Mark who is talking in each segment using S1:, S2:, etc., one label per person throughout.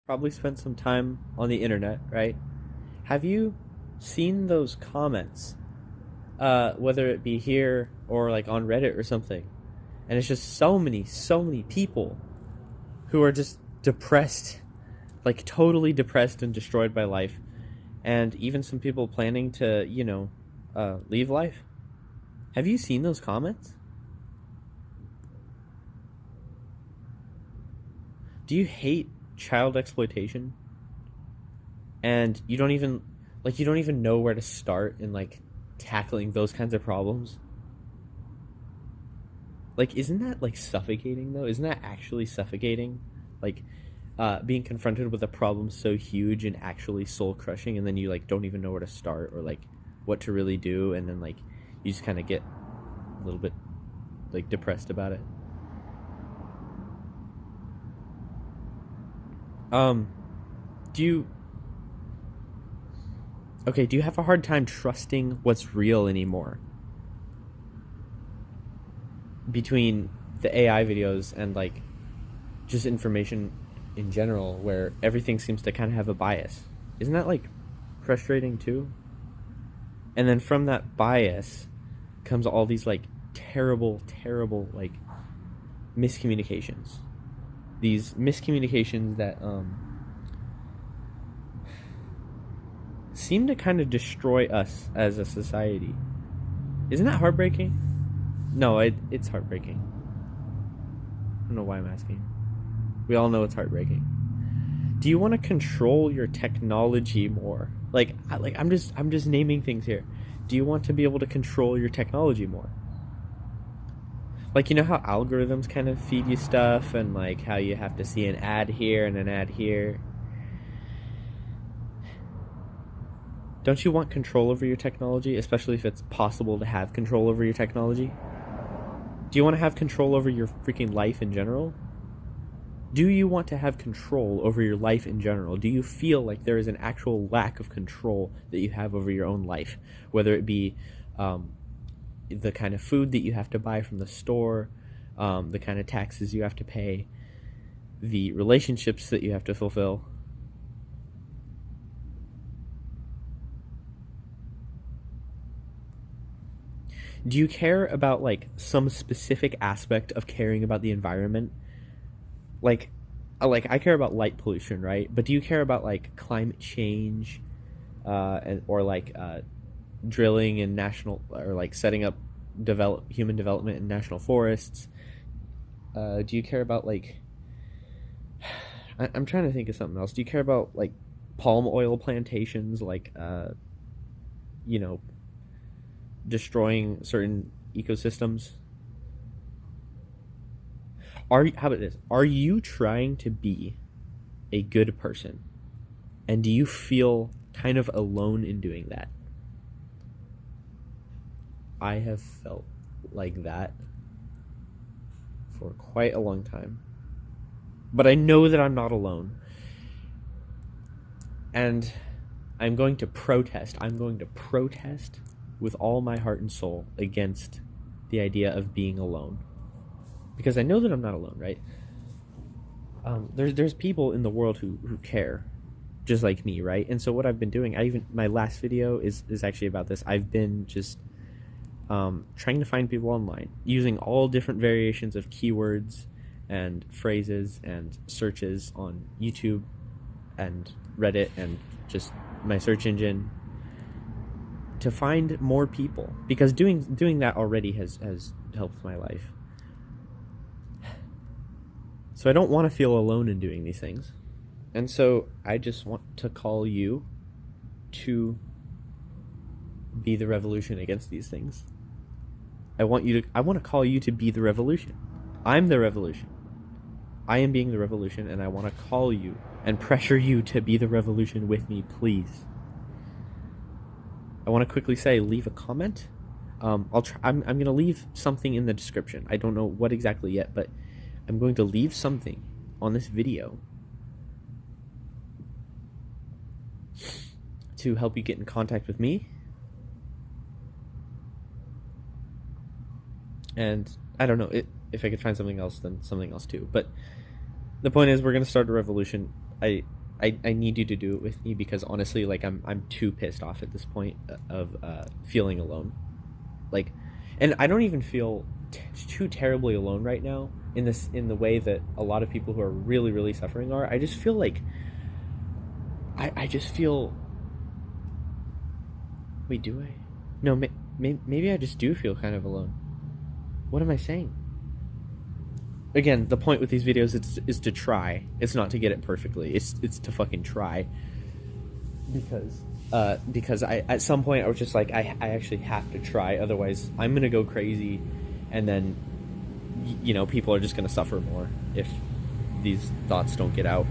S1: probably spent some time on the internet, right? Have you seen those comments, whether it be here or like on Reddit or something? And it's just so many people who are just depressed, like totally depressed and destroyed by life, and even some people planning to, leave life. Have you seen those comments? Do you hate child exploitation? And you don't even know where to start in like tackling those kinds of problems? Like, isn't that like suffocating though? Isn't that actually suffocating? Like, being confronted with a problem so huge and actually soul crushing, and then you like don't even know where to start or like what to really do, and then like you just kind of get a little bit like depressed about it. Um, do you okay? Do you have a hard time trusting what's real anymore between the AI videos and like just information in general, where everything seems to kind of have a bias? Isn't that like frustrating too? And then from that bias comes all these like terrible like miscommunications. These miscommunications that seem to kind of destroy us as a society. Isn't that heartbreaking? No, it's heartbreaking. I don't know why I'm asking. We all know it's heartbreaking. Do you want to control your technology more? I'm just naming things here. Do you want to be able to control your technology more? Like, you know how algorithms kind of feed you stuff, and like how you have to see an ad here and an ad here? Don't you want control over your technology, especially if it's possible to have control over your technology? Do you want to have control over your freaking life in general? Do you want to have control over your life in general? Do you feel like there is an actual lack of control that you have over your own life? Whether it be the kind of food that you have to buy from the store, the kind of taxes you have to pay, the relationships that you have to fulfill. Do you care about like some specific aspect of caring about the environment? Like like I care about light pollution, right? But do you care about like climate change, and or like drilling in national, or like setting up develop human development in national forests? Do you care about like I'm trying to think of something else. Do you care about like palm oil plantations, like you know destroying certain ecosystems? How about this? Are you trying to be a good person, and do you feel kind of alone in doing that? I have felt like that for quite a long time, but I know that I'm not alone, and I'm going to protest with all my heart and soul against the idea of being alone, because I know that I'm not alone, right? There's people in the world who care, just like me, right? And so what I've been doing, I even my last video is actually about this. I've been just trying to find people online using all different variations of keywords and phrases and searches on YouTube and Reddit and just my search engine to find more people, because doing that already has helped my life. So I don't want to feel alone in doing these things. And so I just want to call you to be the revolution against these things. I want to call you to be the revolution. I'm the revolution. I am being the revolution, and I want to call you and pressure you to be the revolution with me, please. I want to quickly say, leave a comment. I'm gonna leave something in the description. I don't know what exactly yet, but I'm going to leave something on this video to help you get in contact with me. And I don't know if I could find something else, then something else too. But the point is, we're going to start a revolution I need you to do it with me, because honestly, like, I'm too pissed off at this point of feeling alone. Like, and I don't even feel too terribly alone right now in the way that a lot of people who are really, really suffering are. I just feel like I just feel. Wait, do I? No, maybe I just do feel kind of alone. What am I saying? Again, the point with these videos is to try. It's not to get it perfectly. It's to fucking try. Because I, at some point, I was just like, I actually have to try, otherwise I'm gonna go crazy, and then people are just gonna suffer more if these thoughts don't get out.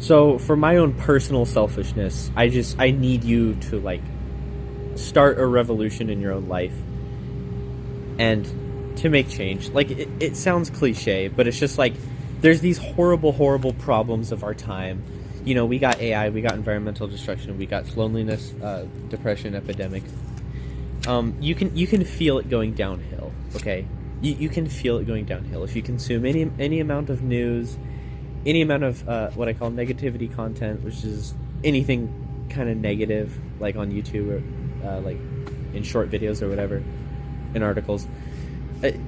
S1: So for my own personal selfishness, I need you to, like, start a revolution in your own life and to make change. Like, it sounds cliche, but it's just like, there's these horrible, horrible problems of our time. We got AI, we got environmental destruction, we got loneliness, depression epidemic. You can feel it going downhill, okay? You can feel it going downhill if you consume any amount of news, any amount of what I call negativity content, which is anything kind of negative, like on YouTube or like in short videos or whatever, in articles.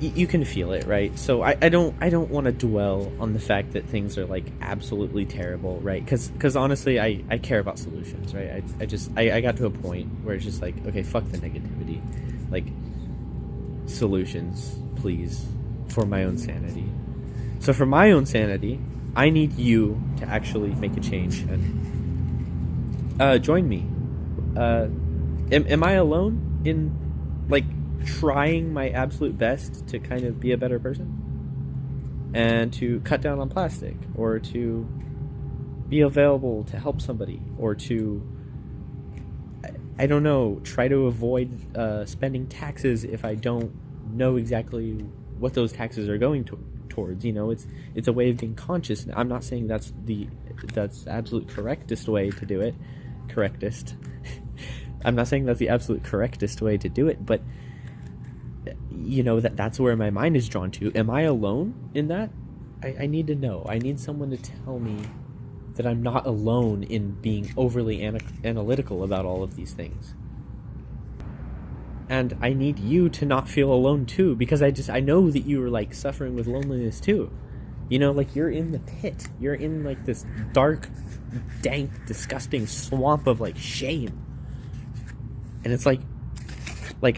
S1: You can feel it, right? So I don't want to dwell on the fact that things are, like, absolutely terrible, right? Because honestly, I care about solutions, right? I got to a point where it's just like, okay, fuck the negativity, like, solutions, please, for my own sanity. So for my own sanity, I need you to actually make a change and join me. Am I alone in, like, trying my absolute best to kind of be a better person and to cut down on plastic, or to be available to help somebody, or to, I don't know, try to avoid spending taxes if I don't know exactly what those taxes are going towards. It's a way of being conscious. I'm not saying that's the absolute correctest way to do it. I'm not saying that's the absolute correctest way to do it, but that's where my mind is drawn to. Am I alone in that? I need to know. I need someone to tell me that I'm not alone in being overly analytical about all of these things. And I need you to not feel alone too, because I know that you are, like, suffering with loneliness too. Like, you're in the pit. You're in, like, this dark, dank, disgusting swamp of, like, shame. And it's like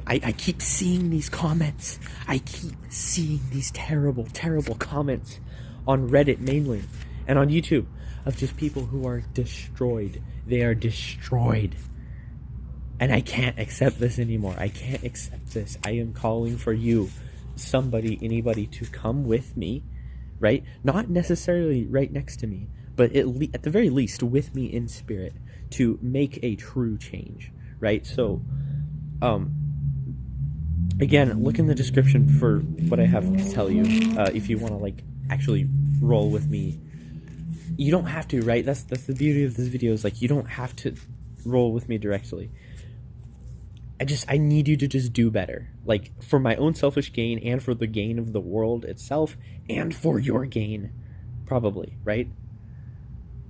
S1: I keep seeing these comments. I keep seeing these terrible, terrible comments on Reddit mainly, and on YouTube, of just people who are destroyed. They are destroyed. And I can't accept this anymore. I can't accept this. I am calling for you, anybody, to come with me, right? Not necessarily right next to me, but at the very least with me in spirit, to make a true change, right? So, again, look in the description for what I have to tell you, if you want to, like, actually roll with me. You don't have to, right? That's the beauty of this video, is, like, you don't have to roll with me directly. I need you to just do better, like, for my own selfish gain, and for the gain of the world itself, and for your gain, probably, right?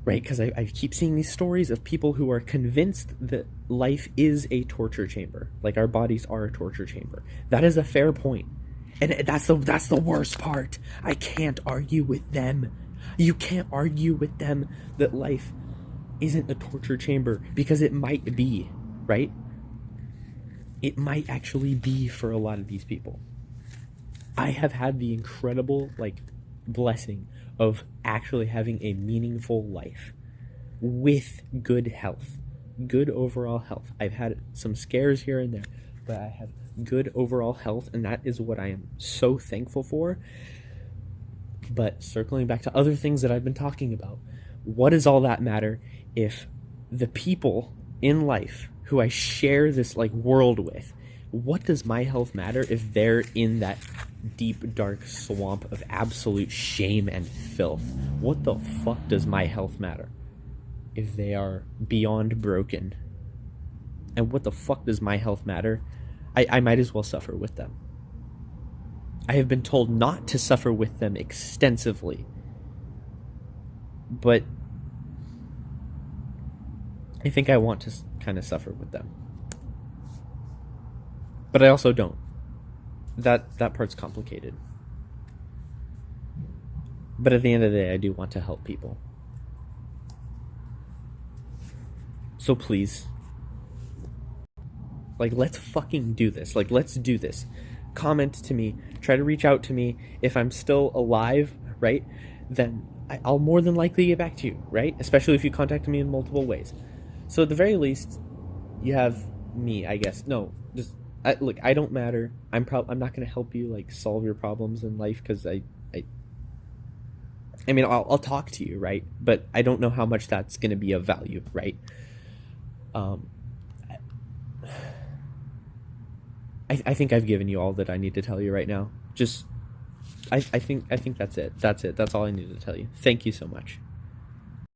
S1: Because I keep seeing these stories of people who are convinced that life is a torture chamber, like our bodies are a torture chamber. That is a fair point, and that's the worst part. I can't argue with them. You can't argue with them that life isn't a torture chamber, because it might be, right? It might actually be for a lot of these people. I have had the incredible, like, blessing of actually having a meaningful life with good health, good overall health. I've had some scares here and there, but I have good overall health, and that is what I am so thankful for. But circling back to other things that I've been talking about, what does all that matter if the people in life who I share this, like, world with, what does my health matter if they're in that deep, dark swamp of absolute shame and filth? What the fuck does my health matter if they are beyond broken? And what the fuck does my health matter? I might as well suffer with them. I have been told not to suffer with them extensively. but I think I want to kind of suffer with them. But I also don't. That part's complicated. But at the end of the day, I do want to help people. So please, like, let's fucking do this. Like, let's do this. Comment to me. Try to reach out to me. If I'm still alive, right, then I'll more than likely get back to you, right? Especially if you contact me in multiple ways. So at the very least, you have me, I guess. No, just look. I don't matter. I'm not gonna help you like solve your problems in life because I mean, I'll talk to you, right? But I don't know how much that's gonna be of value, right? Um, I think I've given you all that I need to tell you right now. Just, I think that's it. That's it. That's all I need to tell you. Thank you so much.